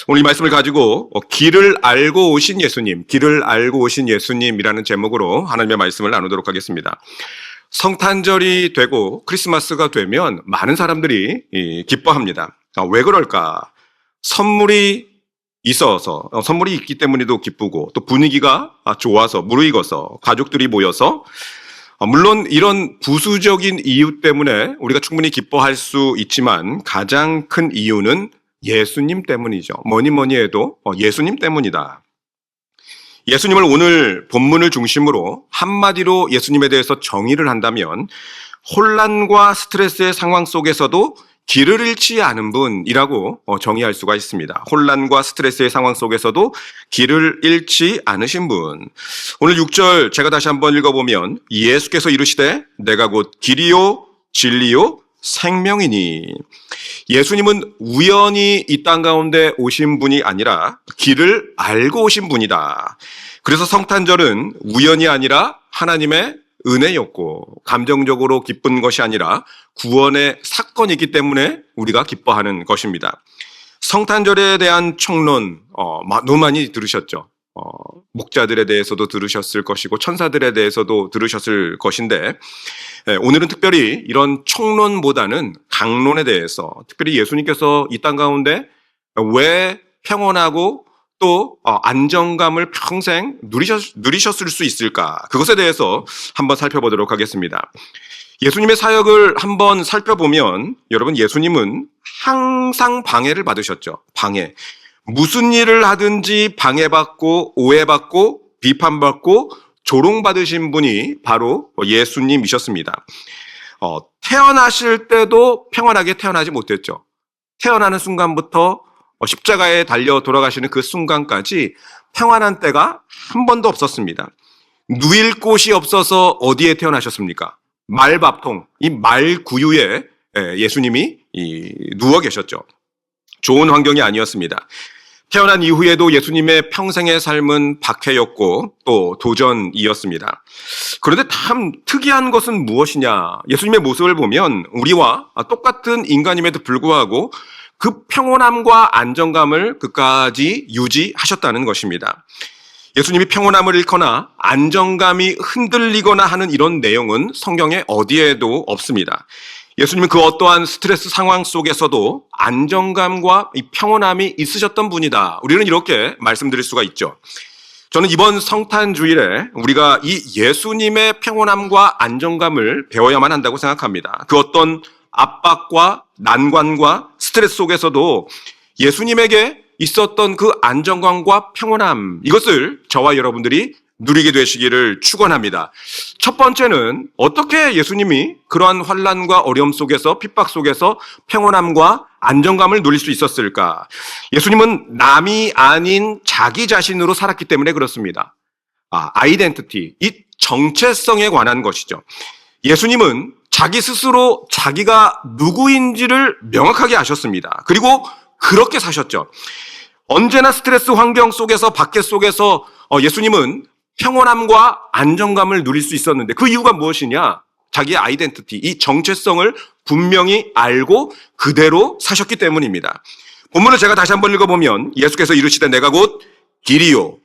오늘 이 말씀을 가지고 길을 알고 오신 예수님, 길을 알고 오신 예수님이라는 제목으로 하나님의 말씀을 나누도록 하겠습니다. 성탄절이 되고 크리스마스가 되면 많은 사람들이 기뻐합니다. 왜 그럴까? 선물이 있어서, 선물이 있기 때문에도 기쁘고, 또 분위기가 좋아서, 무르익어서, 가족들이 모여서, 물론 이런 부수적인 이유 때문에 우리가 충분히 기뻐할 수 있지만 가장 큰 이유는 예수님 때문이죠. 뭐니 해도 예수님 때문이다. 예수님을 오늘 본문을 중심으로 한마디로 예수님에 대해서 정의를 한다면 혼란과 스트레스의 상황 속에서도 길을 잃지 않은 분이라고 정의할 수가 있습니다. 혼란과 스트레스의 상황 속에서도 길을 잃지 않으신 분. 오늘 6절 제가 다시 한번 읽어보면 예수께서 이르시되 내가 곧 길이요 진리요 생명이니. 예수님은 우연히 이 땅 가운데 오신 분이 아니라 길을 알고 오신 분이다. 그래서 성탄절은 우연이 아니라 하나님의 은혜였고 감정적으로 기쁜 것이 아니라 구원의 사건이기 때문에 우리가 기뻐하는 것입니다. 성탄절에 대한 총론 너무 많이 들으셨죠. 목자들에 대해서도 들으셨을 것이고 천사들에 대해서도 들으셨을 것인데 오늘은 특별히 이런 총론보다는 강론에 대해서 특별히 예수님께서 이 땅 가운데 왜 평온하고 또 안정감을 평생 누리셨을 수 있을까? 그것에 대해서 한번 살펴보도록 하겠습니다. 예수님의 사역을 한번 살펴보면 여러분 예수님은 항상 방해를 받으셨죠. 방해. 무슨 일을 하든지 방해받고 오해받고 비판받고 조롱받으신 분이 바로 예수님이셨습니다. 태어나실 때도 평안하게 태어나지 못했죠. 태어나는 순간부터 십자가에 달려 돌아가시는 그 순간까지 평안한 때가 한 번도 없었습니다. 누일 곳이 없어서 어디에 태어나셨습니까? 말밥통, 이 말구유에 예수님이 누워 계셨죠. 좋은 환경이 아니었습니다. 태어난 이후에도 예수님의 평생의 삶은 박해였고 또 도전이었습니다. 그런데 참 특이한 것은 무엇이냐? 예수님의 모습을 보면 우리와 똑같은 인간임에도 불구하고 그 평온함과 안정감을 끝까지 유지하셨다는 것입니다. 예수님이 평온함을 잃거나 안정감이 흔들리거나 하는 이런 내용은 성경에 어디에도 없습니다. 예수님은 그 어떠한 스트레스 상황 속에서도 안정감과 이 평온함이 있으셨던 분이다. 우리는 이렇게 말씀드릴 수가 있죠. 저는 이번 성탄주일에 우리가 이 예수님의 평온함과 안정감을 배워야만 한다고 생각합니다. 그 어떤 압박과 난관과 스트레스 속에서도 예수님에게 있었던 그 안정감과 평온함, 이것을 저와 여러분들이 누리게 되시기를 축원합니다. 첫 번째는 어떻게 예수님이 그러한 환난과 어려움 속에서 핍박 속에서 평온함과 안정감을 누릴 수 있었을까? 예수님은 남이 아닌 자기 자신으로 살았기 때문에 그렇습니다. 아이덴티티, 이 정체성에 관한 것이죠. 예수님은 자기 스스로 자기가 누구인지를 명확하게 아셨습니다. 그리고 그렇게 사셨죠. 언제나 스트레스 환경 속에서 박해 속에서 예수님은 평온함과 안정감을 누릴 수 있었는데 그 이유가 무엇이냐? 자기의 아이덴티티, 이 정체성을 분명히 알고 그대로 사셨기 때문입니다. 본문을 제가 다시 한번 읽어보면 예수께서 이르시되 내가 곧 길이요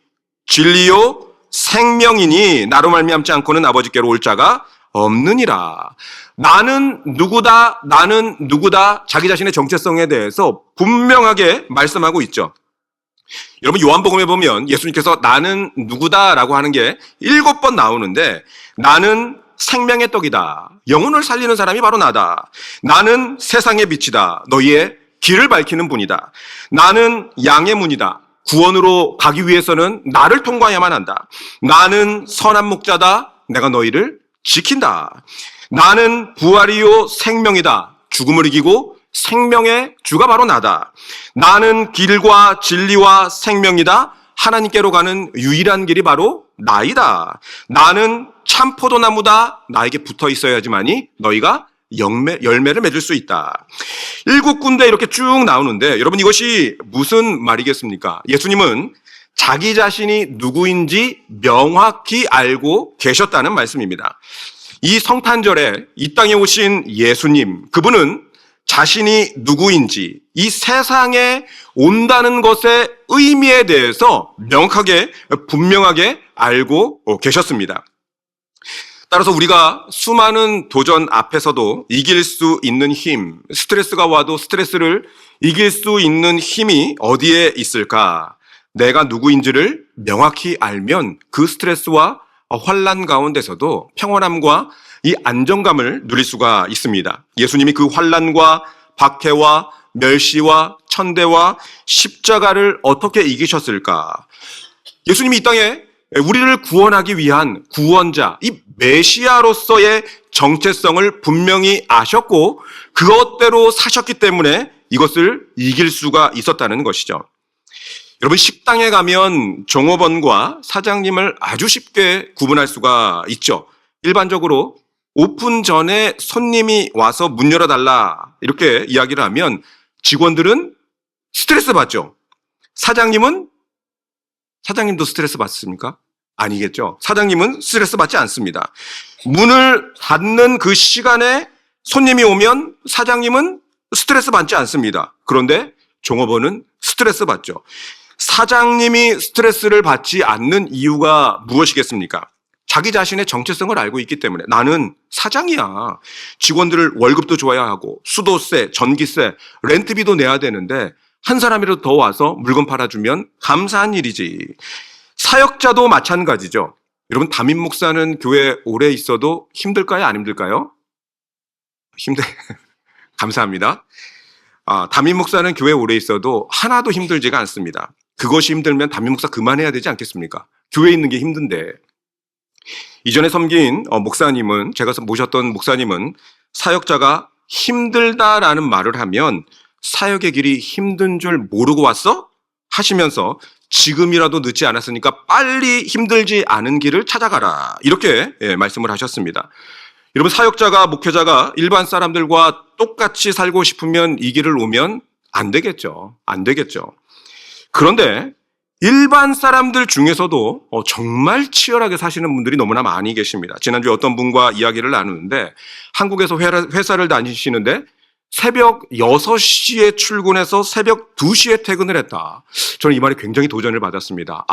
진리요 생명이니 나로 말미암지 않고는 아버지께로 올 자가 없느니라. 나는 누구다, 나는 누구다, 자기 자신의 정체성에 대해서 분명하게 말씀하고 있죠. 여러분 요한복음에 보면 예수님께서 나는 누구다라고 하는 게 7번 나오는데 나는 생명의 떡이다. 영혼을 살리는 사람이 바로 나다. 나는 세상의 빛이다. 너희의 길을 밝히는 분이다. 나는 양의 문이다. 구원으로 가기 위해서는 나를 통과해야만 한다. 나는 선한 목자다. 내가 너희를 지킨다. 나는 부활이요 생명이다. 죽음을 이기고 생명의 주가 바로 나다. 나는 길과 진리와 생명이다. 하나님께로 가는 유일한 길이 바로 나이다. 나는 참 포도나무다. 나에게 붙어 있어야지만이 너희가 열매를 맺을 수 있다. 7군데 이렇게 쭉 나오는데 여러분 이것이 무슨 말이겠습니까? 예수님은 자기 자신이 누구인지 명확히 알고 계셨다는 말씀입니다. 이 성탄절에 이 땅에 오신 예수님, 그분은 자신이 누구인지, 이 세상에 온다는 것의 의미에 대해서 명확하게, 분명하게 알고 계셨습니다. 따라서 우리가 수많은 도전 앞에서도 이길 수 있는 힘, 스트레스가 와도 스트레스를 이길 수 있는 힘이 어디에 있을까? 내가 누구인지를 명확히 알면 그 스트레스와 환난 가운데서도 평온함과 이 안정감을 누릴 수가 있습니다. 예수님이 그 환난과 박해와 멸시와 천대와 십자가를 어떻게 이기셨을까? 예수님이 이 땅에 우리를 구원하기 위한 구원자, 이 메시아로서의 정체성을 분명히 아셨고 그것대로 사셨기 때문에 이것을 이길 수가 있었다는 것이죠. 여러분, 식당에 가면 종업원과 사장님을 아주 쉽게 구분할 수가 있죠. 일반적으로 오픈 전에 손님이 와서 문 열어달라 이렇게 이야기를 하면 직원들은 스트레스 받죠. 사장님도 스트레스 받습니까? 아니겠죠. 사장님은 스트레스 받지 않습니다. 문을 닫는 그 시간에 손님이 오면 사장님은 스트레스 받지 않습니다. 그런데 종업원은 스트레스 받죠. 사장님이 스트레스를 받지 않는 이유가 무엇이겠습니까? 자기 자신의 정체성을 알고 있기 때문에 나는 사장이야. 직원들 월급도 줘야 하고 수도세, 전기세, 렌트비도 내야 되는데 한 사람이라도 더 와서 물건 팔아주면 감사한 일이지. 사역자도 마찬가지죠. 여러분, 담임 목사는 교회 오래 있어도 힘들까요? 안 힘들까요? 감사합니다. 담임 목사는 교회 오래 있어도 하나도 힘들지가 않습니다. 그것이 힘들면 담임 목사 그만해야 되지 않겠습니까? 교회에 있는 게 힘든데. 이전에 섬긴 목사님은, 제가 모셨던 목사님은 사역자가 힘들다라는 말을 하면 사역의 길이 힘든 줄 모르고 왔어? 하시면서 지금이라도 늦지 않았으니까 빨리 힘들지 않은 길을 찾아가라. 이렇게 말씀을 하셨습니다. 여러분, 사역자가, 목회자가 일반 사람들과 똑같이 살고 싶으면 이 길을 오면 안 되겠죠. 안 되겠죠. 그런데 일반 사람들 중에서도 정말 치열하게 사시는 분들이 너무나 많이 계십니다. 지난주에 어떤 분과 이야기를 나누는데 한국에서 회사를 다니시는데 새벽 6시에 출근해서 새벽 2시에 퇴근을 했다. 저는 이 말에 굉장히 도전을 받았습니다.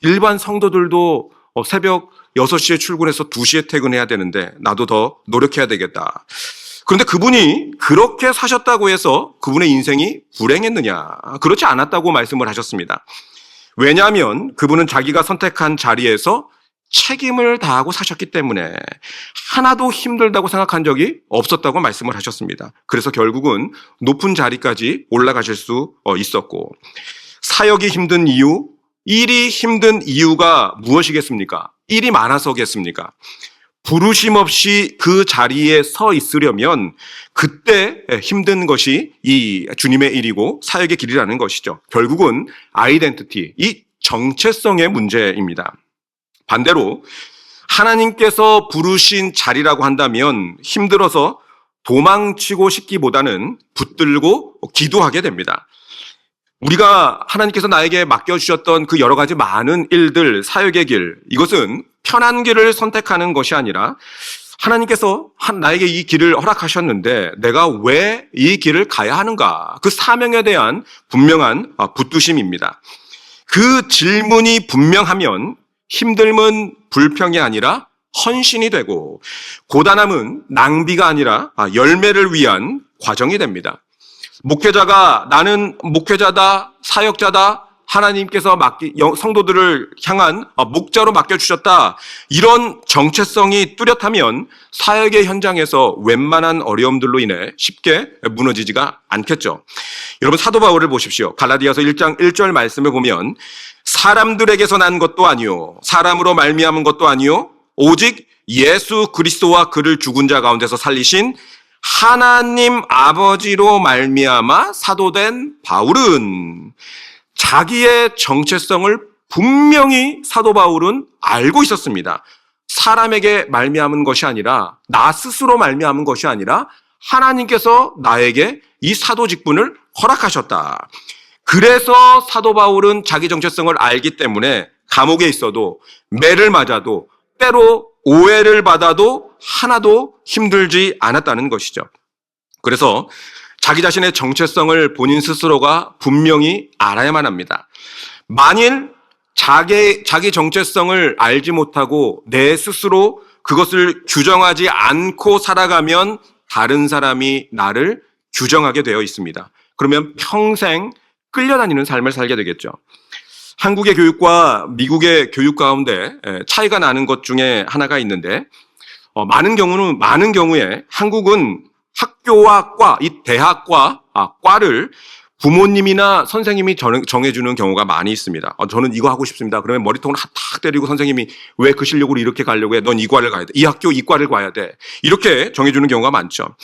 일반 성도들도 새벽 6시에 출근해서 2시에 퇴근해야 되는데 나도 더 노력해야 되겠다. 그런데 그분이 그렇게 사셨다고 해서 그분의 인생이 불행했느냐? 그렇지 않았다고 말씀을 하셨습니다. 왜냐하면 그분은 자기가 선택한 자리에서 책임을 다하고 사셨기 때문에 하나도 힘들다고 생각한 적이 없었다고 말씀을 하셨습니다. 그래서 결국은 높은 자리까지 올라가실 수 있었고, 사역이 힘든 이유, 일이 힘든 이유가 무엇이겠습니까? 일이 많아서겠습니까? 부르심 없이 그 자리에 서 있으려면 그때 힘든 것이 이 주님의 일이고 사역의 길이라는 것이죠. 결국은 아이덴티티, 이 정체성의 문제입니다. 반대로 하나님께서 부르신 자리라고 한다면 힘들어서 도망치고 싶기보다는 붙들고 기도하게 됩니다. 우리가 하나님께서 나에게 맡겨주셨던 그 여러 가지 많은 일들, 사역의 길, 이것은 편한 길을 선택하는 것이 아니라 하나님께서 나에게 이 길을 허락하셨는데 내가 왜 이 길을 가야 하는가? 그 사명에 대한 분명한 붙드심입니다. 그 질문이 분명하면 힘듦은 불평이 아니라 헌신이 되고 고단함은 낭비가 아니라 열매를 위한 과정이 됩니다. 목회자가 나는 목회자다, 사역자다, 하나님께서 성도들을 향한 목자로 맡겨주셨다. 이런 정체성이 뚜렷하면 사역의 현장에서 웬만한 어려움들로 인해 쉽게 무너지지가 않겠죠. 여러분, 사도 바울을 보십시오. 갈라디아서 1장 1절 말씀을 보면 사람들에게서 난 것도 아니요 사람으로 말미암은 것도 아니요 오직 예수 그리스도와 그를 죽은 자 가운데서 살리신 하나님 아버지로 말미암아 사도된 바울은, 자기의 정체성을 분명히 사도 바울은 알고 있었습니다. 사람에게 말미암은 것이 아니라, 나 스스로 말미암은 것이 아니라 하나님께서 나에게 이 사도 직분을 허락하셨다. 그래서 사도 바울은 자기 정체성을 알기 때문에 감옥에 있어도, 매를 맞아도, 때로 오해를 받아도 하나도 힘들지 않았다는 것이죠. 그래서 자기 자신의 정체성을 본인 스스로가 분명히 알아야만 합니다. 만일 자기 정체성을 알지 못하고 내 스스로 그것을 규정하지 않고 살아가면 다른 사람이 나를 규정하게 되어 있습니다. 그러면 평생 끌려다니는 삶을 살게 되겠죠. 한국의 교육과 미국의 교육 가운데 차이가 나는 것 중에 하나가 있는데, 많은 경우에 한국은 학교와 이 대학과 과를 부모님이나 선생님이 정해주는 경우가 많이 있습니다. 저는 이거 하고 싶습니다. 그러면 머리통을 탁 때리고 선생님이 왜 그 실력으로 이렇게 가려고 해? 넌 이 과를 가야 돼. 이 학교 이 과를 가야 돼. 이렇게 정해주는 경우가 많죠.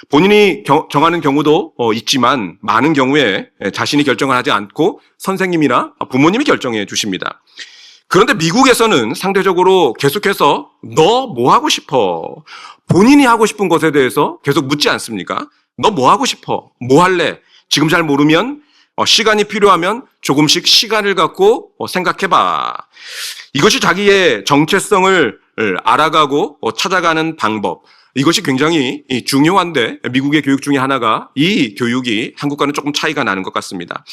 본인이 정하는 경우도 있지만 많은 경우에 자신이 결정을 하지 않고 선생님이나 부모님이 결정해 주십니다. 그런데 미국에서는 상대적으로 계속해서 너 뭐 하고 싶어? 본인이 하고 싶은 것에 대해서 계속 묻지 않습니까? 너 뭐 하고 싶어? 뭐 할래? 지금 잘 모르면 시간이 필요하면 조금씩 시간을 갖고 생각해봐. 이것이 자기의 정체성을 알아가고 찾아가는 방법. 이것이 굉장히 중요한데 미국의 교육 중에 하나가 이 교육이 한국과는 조금 차이가 나는 것 같습니다.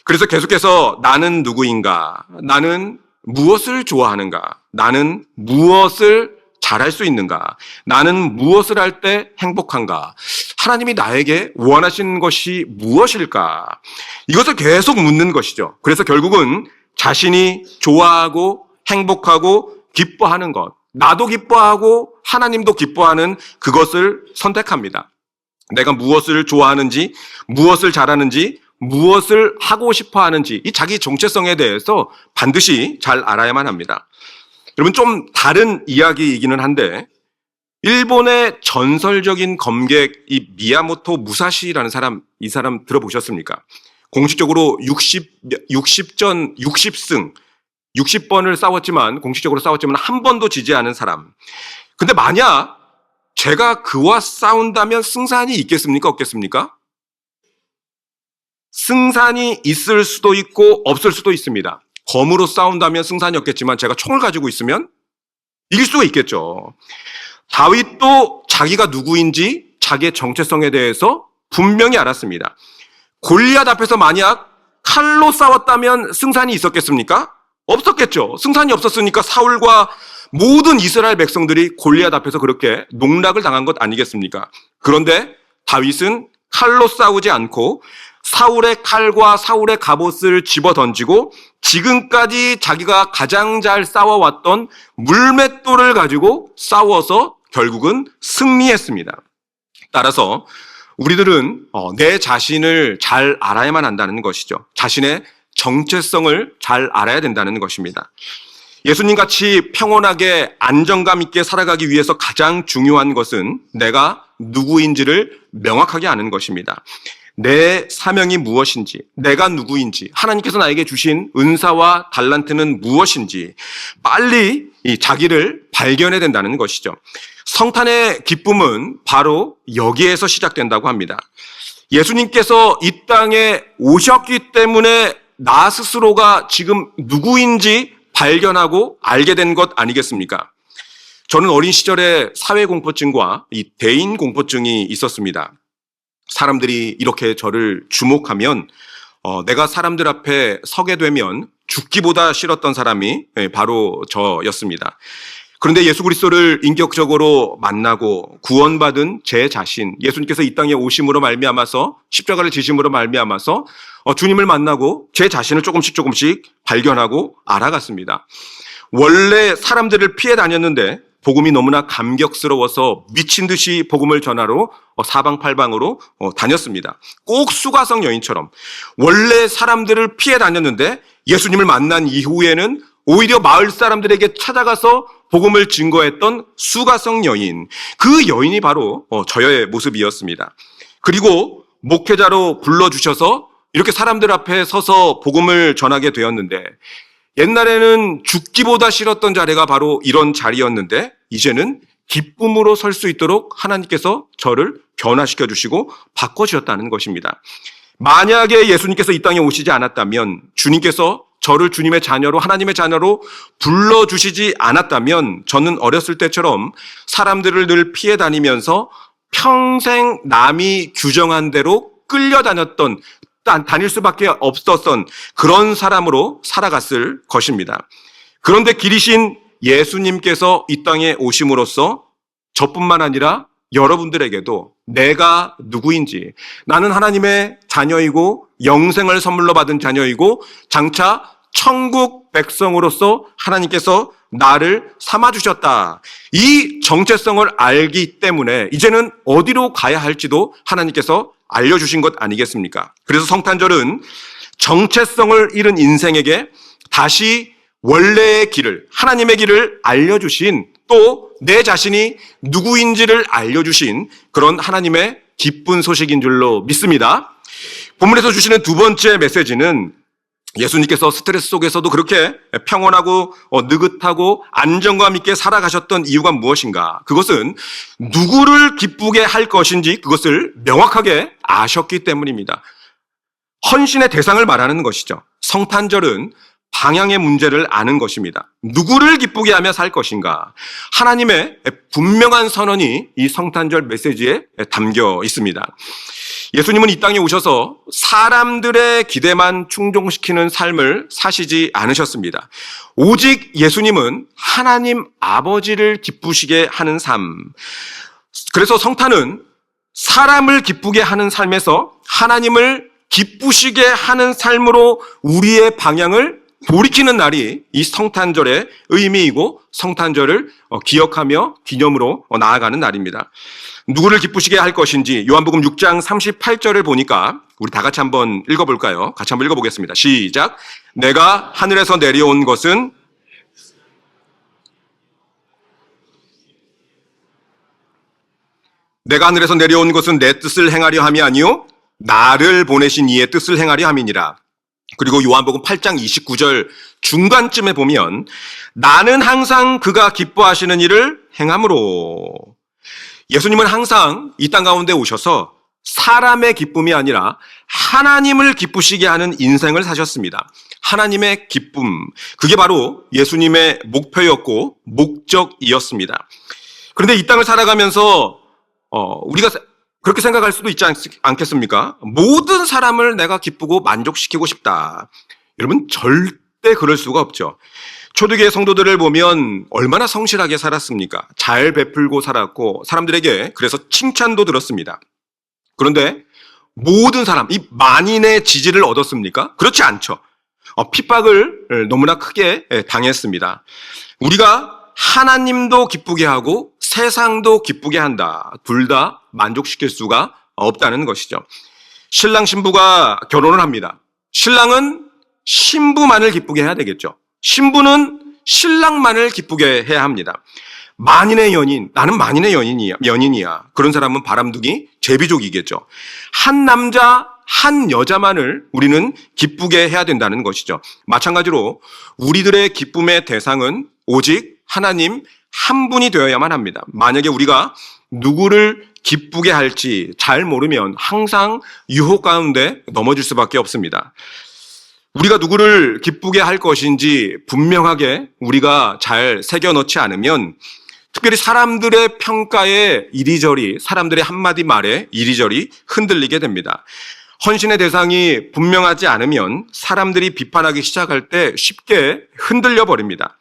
그래서 계속해서 나는 누구인가? 나는 무엇을 좋아하는가? 나는 무엇을 잘할 수 있는가? 나는 무엇을 할 때 행복한가? 하나님이 나에게 원하시는 것이 무엇일까? 이것을 계속 묻는 것이죠. 그래서 결국은 자신이 좋아하고 행복하고 기뻐하는 것, 나도 기뻐하고 하나님도 기뻐하는 그것을 선택합니다. 내가 무엇을 좋아하는지, 무엇을 잘하는지, 무엇을 하고 싶어 하는지, 이 자기 정체성에 대해서 반드시 잘 알아야만 합니다. 여러분, 좀 다른 이야기이기는 한데, 일본의 전설적인 검객 이 미야모토 무사시라는 사람, 이 사람 들어보셨습니까? 공식적으로 60승 60번을 싸웠지만, 공식적으로 싸웠지만 한 번도 지지 않은 사람. 근데 만약 제가 그와 싸운다면 승산이 있겠습니까? 없겠습니까? 승산이 있을 수도 있고 없을 수도 있습니다. 검으로 싸운다면 승산이 없겠지만 제가 총을 가지고 있으면 이길 수가 있겠죠. 다윗도 자기가 누구인지 자기의 정체성에 대해서 분명히 알았습니다. 골리앗 앞에서 만약 칼로 싸웠다면 승산이 있었겠습니까? 없었겠죠. 승산이 없었으니까 사울과 모든 이스라엘 백성들이 골리앗 앞에서 그렇게 농락을 당한 것 아니겠습니까? 그런데 다윗은 칼로 싸우지 않고 사울의 칼과 사울의 갑옷을 집어 던지고 지금까지 자기가 가장 잘 싸워왔던 물맷돌을 가지고 싸워서 결국은 승리했습니다. 따라서 우리들은 내 자신을 잘 알아야만 한다는 것이죠. 자신의 정체성을 잘 알아야 된다는 것입니다. 예수님 같이 평온하게 안정감 있게 살아가기 위해서 가장 중요한 것은 내가 누구인지를 명확하게 아는 것입니다. 내 사명이 무엇인지, 내가 누구인지, 하나님께서 나에게 주신 은사와 달란트는 무엇인지 빨리 이 자기를 발견해야 된다는 것이죠. 성탄의 기쁨은 바로 여기에서 시작된다고 합니다. 예수님께서 이 땅에 오셨기 때문에 나 스스로가 지금 누구인지 발견하고 알게 된 것 아니겠습니까? 저는 어린 시절에 사회공포증과 이 대인공포증이 있었습니다. 사람들이 이렇게 저를 주목하면 내가 사람들 앞에 서게 되면 죽기보다 싫었던 사람이 바로 저였습니다. 그런데 예수 그리스도를 인격적으로 만나고 구원받은 제 자신, 예수님께서 이 땅에 오심으로 말미암아서 십자가를 지심으로 말미암아서 주님을 만나고 제 자신을 조금씩 발견하고 알아갔습니다. 원래 사람들을 피해 다녔는데 복음이 너무나 감격스러워서 미친 듯이 복음을 전하러 사방팔방으로 다녔습니다. 꼭 수가성 여인처럼 원래 사람들을 피해 다녔는데 예수님을 만난 이후에는 오히려 마을 사람들에게 찾아가서 복음을 증거했던 수가성 여인, 그 여인이 바로 저의 모습이었습니다. 그리고 목회자로 불러주셔서 이렇게 사람들 앞에 서서 복음을 전하게 되었는데, 옛날에는 죽기보다 싫었던 자리가 바로 이런 자리였는데 이제는 기쁨으로 설 수 있도록 하나님께서 저를 변화시켜 주시고 바꿔주셨다는 것입니다. 만약에 예수님께서 이 땅에 오시지 않았다면, 주님께서 저를 주님의 자녀로, 하나님의 자녀로 불러주시지 않았다면 저는 어렸을 때처럼 사람들을 늘 피해 다니면서 평생 남이 규정한 대로 끌려다녔던, 다닐 수밖에 없었던 그런 사람으로 살아갔을 것입니다. 그런데 길이신 예수님께서 이 땅에 오심으로써 저뿐만 아니라 여러분들에게도 내가 누구인지, 나는 하나님의 자녀이고 영생을 선물로 받은 자녀이고 장차 천국 백성으로서 하나님께서 나를 삼아주셨다. 이 정체성을 알기 때문에 이제는 어디로 가야 할지도 하나님께서 알려주신 것 아니겠습니까? 그래서 성탄절은 정체성을 잃은 인생에게 다시 원래의 길을, 하나님의 길을 알려주신, 또 내 자신이 누구인지를 알려주신 그런 하나님의 기쁜 소식인 줄로 믿습니다. 본문에서 주시는 두 번째 메시지는 예수님께서 스트레스 속에서도 그렇게 평온하고 느긋하고 안정감 있게 살아가셨던 이유가 무엇인가? 그것은 누구를 기쁘게 할 것인지 그것을 명확하게 아셨기 때문입니다. 헌신의 대상을 말하는 것이죠. 성탄절은 방향의 문제를 아는 것입니다. 누구를 기쁘게 하며 살 것인가? 하나님의 분명한 선언이 이 성탄절 메시지에 담겨 있습니다. 예수님은 이 땅에 오셔서 사람들의 기대만 충족시키는 삶을 사시지 않으셨습니다. 오직 예수님은 하나님 아버지를 기쁘시게 하는 삶. 그래서 성탄은 사람을 기쁘게 하는 삶에서 하나님을 기쁘시게 하는 삶으로 우리의 방향을 돌이키는 날이 이 성탄절의 의미이고 성탄절을 기억하며 기념으로 나아가는 날입니다. 누구를 기쁘시게 할 것인지 요한복음 6장 38절을 보니까 우리 다 같이 한번 읽어볼까요? 같이 한번 읽어보겠습니다. 시작. 내가 하늘에서 내려온 것은 내 뜻을 행하려 함이 아니요 나를 보내신 이의 뜻을 행하려 함이니라. 그리고 요한복음 8장 29절 중간쯤에 보면 나는 항상 그가 기뻐하시는 일을 행함으로. 예수님은 항상 이 땅 가운데 오셔서 사람의 기쁨이 아니라 하나님을 기쁘시게 하는 인생을 사셨습니다. 하나님의 기쁨, 그게 바로 예수님의 목표였고 목적이었습니다. 그런데 이 땅을 살아가면서 우리가 그렇게 생각할 수도 있지 않겠습니까? 모든 사람을 내가 기쁘고 만족시키고 싶다. 여러분 절대 그럴 수가 없죠. 초대교회 성도들을 보면 얼마나 성실하게 살았습니까? 잘 베풀고 살았고 사람들에게 그래서 칭찬도 들었습니다. 그런데 모든 사람, 이 만인의 지지를 얻었습니까? 그렇지 않죠. 핍박을 너무나 크게 당했습니다. 우리가 하나님도 기쁘게 하고 세상도 기쁘게 한다. 둘 다 만족시킬 수가 없다는 것이죠. 신랑 신부가 결혼을 합니다. 신랑은 신부만을 기쁘게 해야 되겠죠. 신부는 신랑만을 기쁘게 해야 합니다. 만인의 연인, 나는 만인의 연인이야. 그런 사람은 바람둥이, 제비족이겠죠. 한 남자, 한 여자만을 우리는 기쁘게 해야 된다는 것이죠. 마찬가지로 우리들의 기쁨의 대상은 오직 하나님 한 분이 되어야만 합니다. 만약에 우리가 누구를 기쁘게 할지 잘 모르면 항상 유혹 가운데 넘어질 수밖에 없습니다. 우리가 누구를 기쁘게 할 것인지 분명하게 우리가 잘 새겨넣지 않으면 특별히 사람들의 평가에 이리저리, 사람들의 한마디 말에 이리저리 흔들리게 됩니다. 헌신의 대상이 분명하지 않으면 사람들이 비판하기 시작할 때 쉽게 흔들려 버립니다.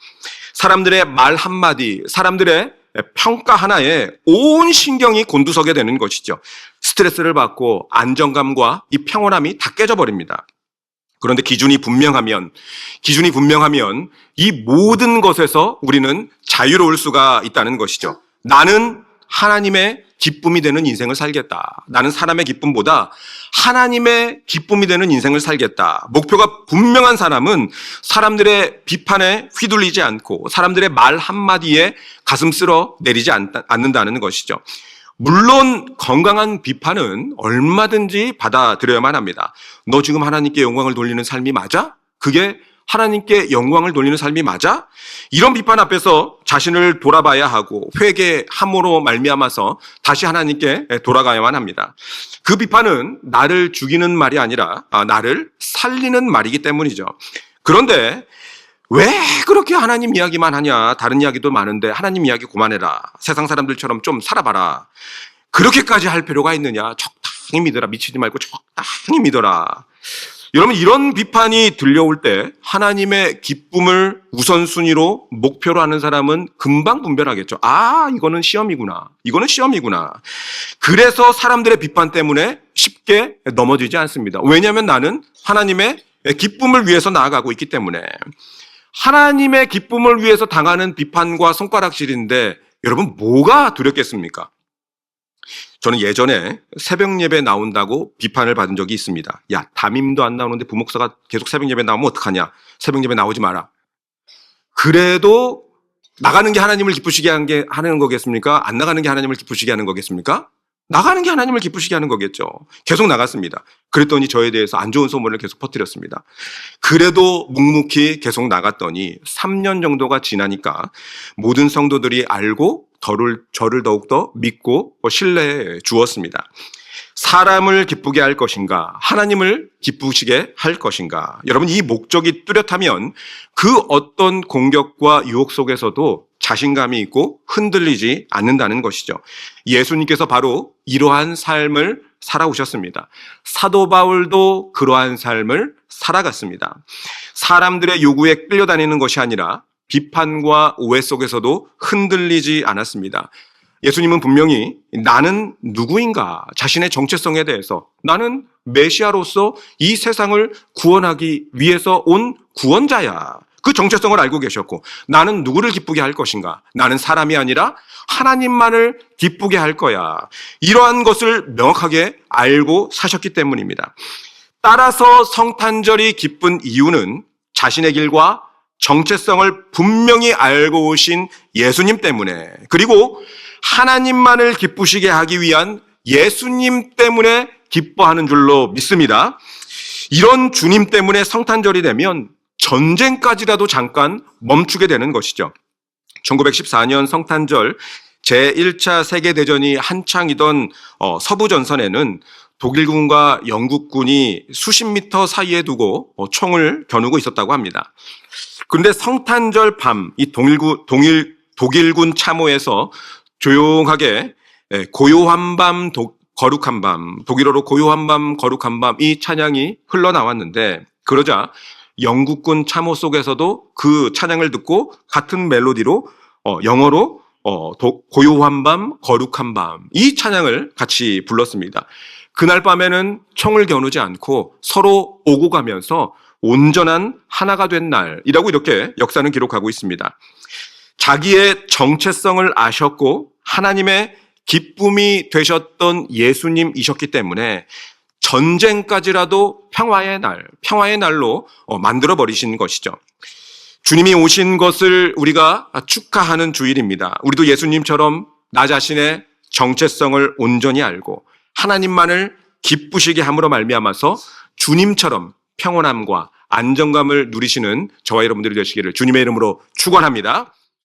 사람들의 말 한마디, 사람들의 평가 하나에 온 신경이 곤두서게 되는 것이죠. 스트레스를 받고 안정감과 이 평온함이 다 깨져버립니다. 그런데 기준이 분명하면 이 모든 것에서 우리는 자유로울 수가 있다는 것이죠. 나는 하나님의 기쁨이 되는 인생을 살겠다. 나는 사람의 기쁨보다 하나님의 기쁨이 되는 인생을 살겠다. 목표가 분명한 사람은 사람들의 비판에 휘둘리지 않고 사람들의 말 한마디에 가슴 쓸어 내리지 않는다는 것이죠. 물론 건강한 비판은 얼마든지 받아들여야만 합니다. 너 지금 하나님께 영광을 돌리는 삶이 맞아? 그게 하나님께 영광을 돌리는 삶이 맞아? 이런 비판 앞에서 자신을 돌아봐야 하고 회개함으로 말미암아서 다시 하나님께 돌아가야만 합니다. 그 비판은 나를 죽이는 말이 아니라 나를 살리는 말이기 때문이죠. 그런데 왜 그렇게 하나님 이야기만 하냐? 다른 이야기도 많은데 하나님 이야기 그만해라. 세상 사람들처럼 좀 살아봐라. 그렇게까지 할 필요가 있느냐? 적당히 믿어라. 미치지 말고 적당히 믿어라. 여러분, 이런 비판이 들려올 때 하나님의 기쁨을 우선순위로 목표로 하는 사람은 금방 분별하겠죠. 아, 이거는 시험이구나. 이거는 시험이구나. 그래서 사람들의 비판 때문에 쉽게 넘어지지 않습니다. 왜냐하면 나는 하나님의 기쁨을 위해서 나아가고 있기 때문에. 하나님의 기쁨을 위해서 당하는 비판과 손가락질인데 여러분, 뭐가 두렵겠습니까? 저는 예전에 새벽 예배 나온다고 비판을 받은 적이 있습니다. 야, 담임도 안 나오는데 부목사가 계속 새벽 예배 나오면 어떡하냐? 새벽 예배 나오지 마라. 그래도 나가는 게 하나님을 기쁘시게 하는 거겠습니까? 안 나가는 게 하나님을 기쁘시게 하는 거겠습니까? 나가는 게 하나님을 기쁘시게 하는 거겠죠. 계속 나갔습니다. 그랬더니 저에 대해서 안 좋은 소문을 계속 퍼뜨렸습니다. 그래도 묵묵히 계속 나갔더니 3년 정도가 지나니까 모든 성도들이 알고 저를 더욱더 믿고 신뢰해 주었습니다. 사람을 기쁘게 할 것인가, 하나님을 기쁘시게 할 것인가. 여러분, 이 목적이 뚜렷하면 그 어떤 공격과 유혹 속에서도 자신감이 있고 흔들리지 않는다는 것이죠. 예수님께서 바로 이러한 삶을 살아오셨습니다. 사도 바울도 그러한 삶을 살아갔습니다. 사람들의 요구에 끌려다니는 것이 아니라 비판과 오해 속에서도 흔들리지 않았습니다. 예수님은 분명히 나는 누구인가, 자신의 정체성에 대해서 나는 메시아로서 이 세상을 구원하기 위해서 온 구원자야. 그 정체성을 알고 계셨고, 나는 누구를 기쁘게 할 것인가? 나는 사람이 아니라 하나님만을 기쁘게 할 거야. 이러한 것을 명확하게 알고 사셨기 때문입니다. 따라서 성탄절이 기쁜 이유는 자신의 길과 정체성을 분명히 알고 오신 예수님 때문에, 그리고 하나님만을 기쁘시게 하기 위한 예수님 때문에 기뻐하는 줄로 믿습니다. 이런 주님 때문에 성탄절이 되면 전쟁까지라도 잠깐 멈추게 되는 것이죠. 1914년 성탄절 제1차 세계대전이 한창이던 서부전선에는 독일군과 영국군이 수십 미터 사이에 두고 총을 겨누고 있었다고 합니다. 그런데 성탄절 밤 이 독일군 참호에서 조용하게 고요한 밤 거룩한 밤, 독일어로 고요한 밤 거룩한 밤, 이 찬양이 흘러나왔는데, 그러자 영국군 참호 속에서도 그 찬양을 듣고 같은 멜로디로 영어로 고요한 밤 거룩한 밤, 이 찬양을 같이 불렀습니다. 그날 밤에는 총을 겨누지 않고 서로 오고 가면서 온전한 하나가 된 날이라고 이렇게 역사는 기록하고 있습니다. 자기의 정체성을 아셨고 하나님의 기쁨이 되셨던 예수님이셨기 때문에 전쟁까지라도 평화의 날로 만들어버리신 것이죠. 주님이 오신 것을 우리가 축하하는 주일입니다. 우리도 예수님처럼 나 자신의 정체성을 온전히 알고 하나님만을 기쁘시게 함으로 말미암아서 주님처럼 평온함과 안정감을 누리시는 저와 여러분들이 되시기를 주님의 이름으로 축원합니다.